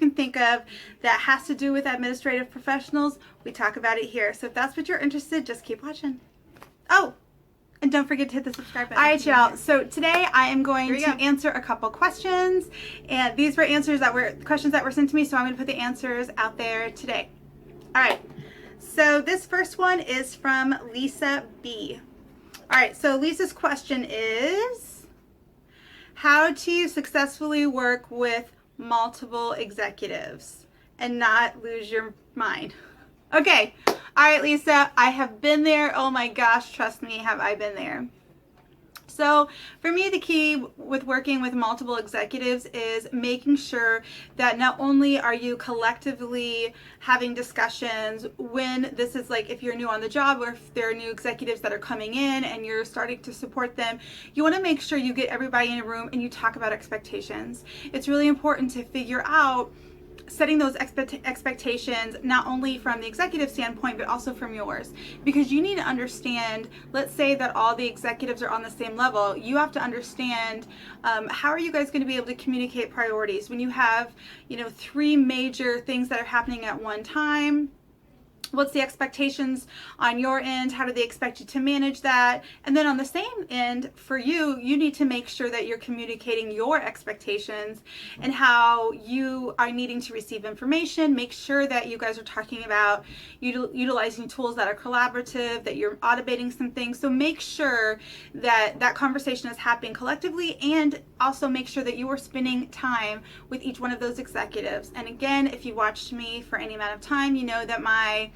can think of that has to do with administrative professionals, we talk about it here. So if that's what you're interested, just keep watching. Oh, and don't forget to hit the subscribe button. All right, y'all. So today I am going to answer a couple questions, and these were questions that were sent to me, so I'm going to put the answers out there today. All right. So this first one is from Lisa B. All right. So Lisa's question is, how do you successfully work with multiple executives and not lose your mind? Okay. All right, Lisa, I have been there. Oh my gosh, trust me, have I been there. So for me, the key with working with multiple executives is making sure that not only are you collectively having discussions when this is like, if you're new on the job or if there are new executives that are coming in and you're starting to support them, you want to make sure you get everybody in a room and you talk about expectations. It's really important to figure out setting those expectations not only from the executive standpoint but also from yours, because you need to understand, let's say that all the executives are on the same level, you have to understand how are you guys going to be able to communicate priorities when you have, you know, 3 major things that are happening at one time. What's the expectations on your end? How do they expect you to manage that? And then on the same end, for you, you need to make sure that you're communicating your expectations and how you are needing to receive information. Make sure that you guys are talking about utilizing tools that are collaborative, that you're automating some things. So make sure that that conversation is happening collectively, and also make sure that you are spending time with each one of those executives. And again, if you watched me for any amount of time, you know that my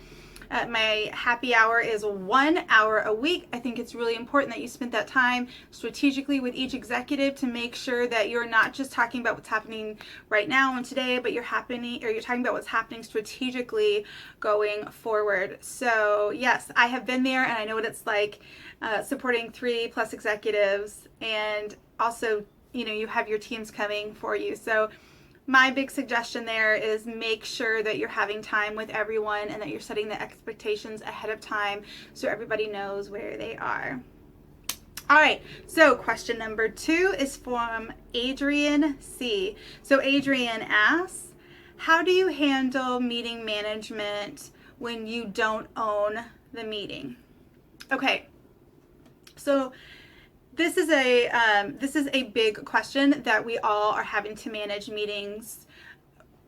happy hour is 1 hour a week. I think it's really important that you spend that time strategically with each executive to make sure that you're not just talking about what's happening right now and today, but you're talking about what's happening strategically going forward. So yes, I have been there and I know what it's like supporting 3+ executives, and also, you know, you have your teams coming for you. So my big suggestion there is make sure that you're having time with everyone and that you're setting the expectations ahead of time so everybody knows where they are. All right, so question number 2 is from Adrian C. So Adrian asks, how do you handle meeting management when you don't own the meeting? Okay, so this is a big question that we all are having to manage meetings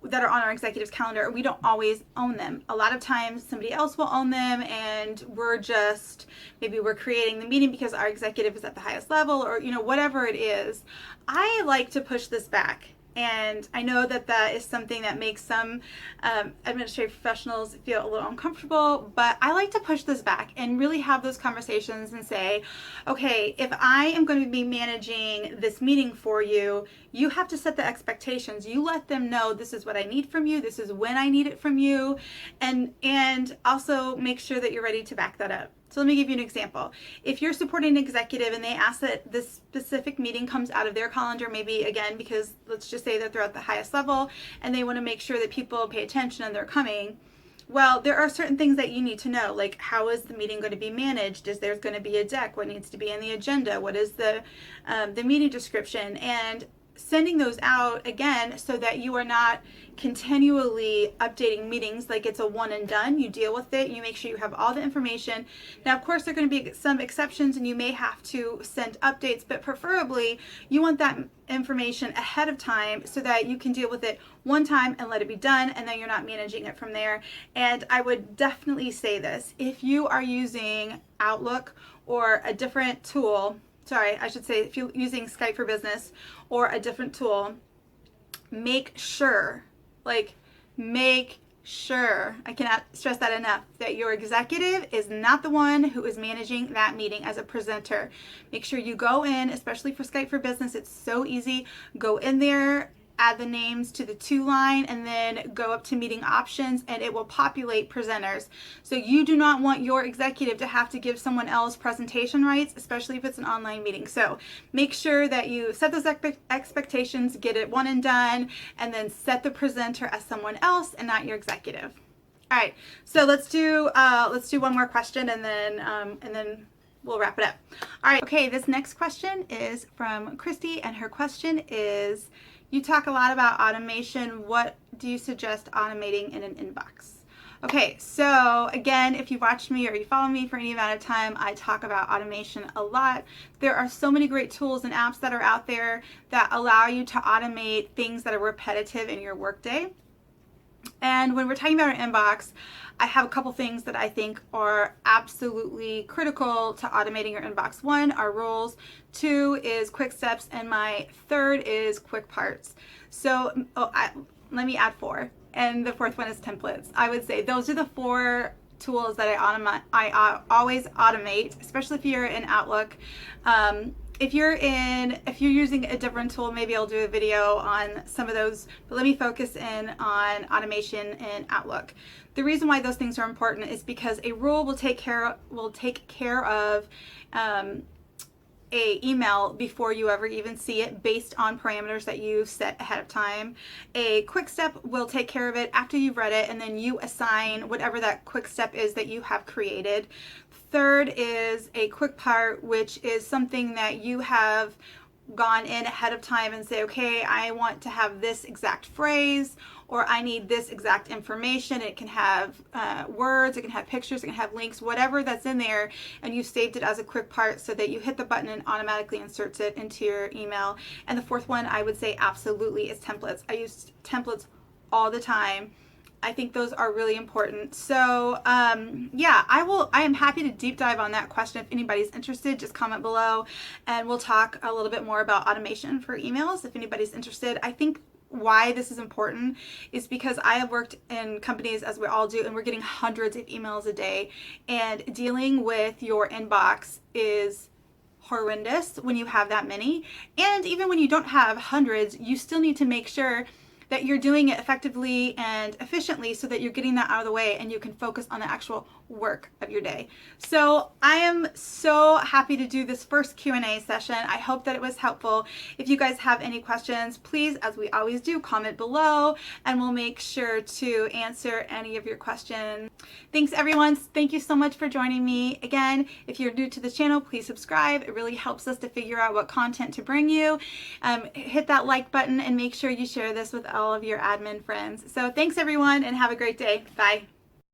that are on our executive's calendar. We don't always own them. A lot of times somebody else will own them, and maybe we're creating the meeting because our executive is at the highest level, or, you know, whatever it is. I like to push this back. And I know that that is something that makes some administrative professionals feel a little uncomfortable, but I like to push this back and really have those conversations and say, okay, if I am going to be managing this meeting for you, you have to set the expectations. You let them know this is what I need from you, this is when I need it from you, and also make sure that you're ready to back that up. So let me give you an example. If you're supporting an executive and they ask that this specific meeting comes out of their calendar, maybe again, because let's just say that they're at the highest level and they want to make sure that people pay attention and they're coming, well, there are certain things that you need to know, like how is the meeting going to be managed? Is there going to be a deck? What needs to be in the agenda? What is the meeting description? And sending those out again so that you are not continually updating meetings like it's a one and done. You deal with it, you make sure you have all the information. Now, of course, there are going to be some exceptions and you may have to send updates, but preferably you want that information ahead of time so that you can deal with it one time and let it be done, and then you're not managing it from there. And I would definitely say this, if you are using Outlook or a different tool, if you're using Skype for Business or a different tool, make sure, I cannot stress that enough, that your executive is not the one who is managing that meeting as a presenter. Make sure you go in, especially for Skype for Business, it's so easy. Go in there, add the names to the to line, and then go up to meeting options and it will populate presenters. So you do not want your executive to have to give someone else presentation rights, especially if it's an online meeting. So make sure that you set those expectations, get it one and done, and then set the presenter as someone else and not your executive. All right, so let's do one more question and then we'll wrap it up. All right, okay, this next question is from Christy, and her question is, You talk a lot about automation. What do you suggest automating in an inbox? Okay, so again, if you watch me or you follow me for any amount of time, I talk about automation a lot. There are so many great tools and apps that are out there that allow you to automate things that are repetitive in your workday. And when we're talking about our inbox, I have a couple things that I think are absolutely critical to automating your inbox. One are rules, two is quick steps, and my third is quick parts. So let me add four. And the fourth one is templates. I would say those are the four tools that I always automate, especially if you're in Outlook. If you're using a different tool, maybe I'll do a video on some of those, but let me focus in on automation in Outlook. The reason why those things are important is because a rule will take care of a email before you ever even see it, based on parameters that you set ahead of time. A quick step will take care of it after you've read it, and then you assign whatever that quick step is that you have created. Third is a quick part, which is something that you have gone in ahead of time and say, okay, I want to have this exact phrase, or I need this exact information. It can have words, it can have pictures, it can have links, whatever that's in there, and you saved it as a quick part so that you hit the button and automatically inserts it into your email. And the fourth one I would say absolutely is templates. I use templates all the time. I think those are really important. So yeah, I am happy to deep dive on that question. If anybody's interested, just comment below and we'll talk a little bit more about automation for emails if anybody's interested. I think why this is important is because I have worked in companies, as we all do, and we're getting hundreds of emails a day, and dealing with your inbox is horrendous when you have that many. And even when you don't have hundreds, you still need to make sure that you're doing it effectively and efficiently so that you're getting that out of the way and you can focus on the actual work of your day. So I am so happy to do this first Q&A session. I hope that it was helpful. If you guys have any questions, please, as we always do, comment below and we'll make sure to answer any of your questions. Thanks everyone. Thank you so much for joining me. Again, if you're new to the channel, please subscribe. It really helps us to figure out what content to bring you. Hit that like button and make sure you share this with all of your admin friends. So thanks everyone and have a great day. Bye.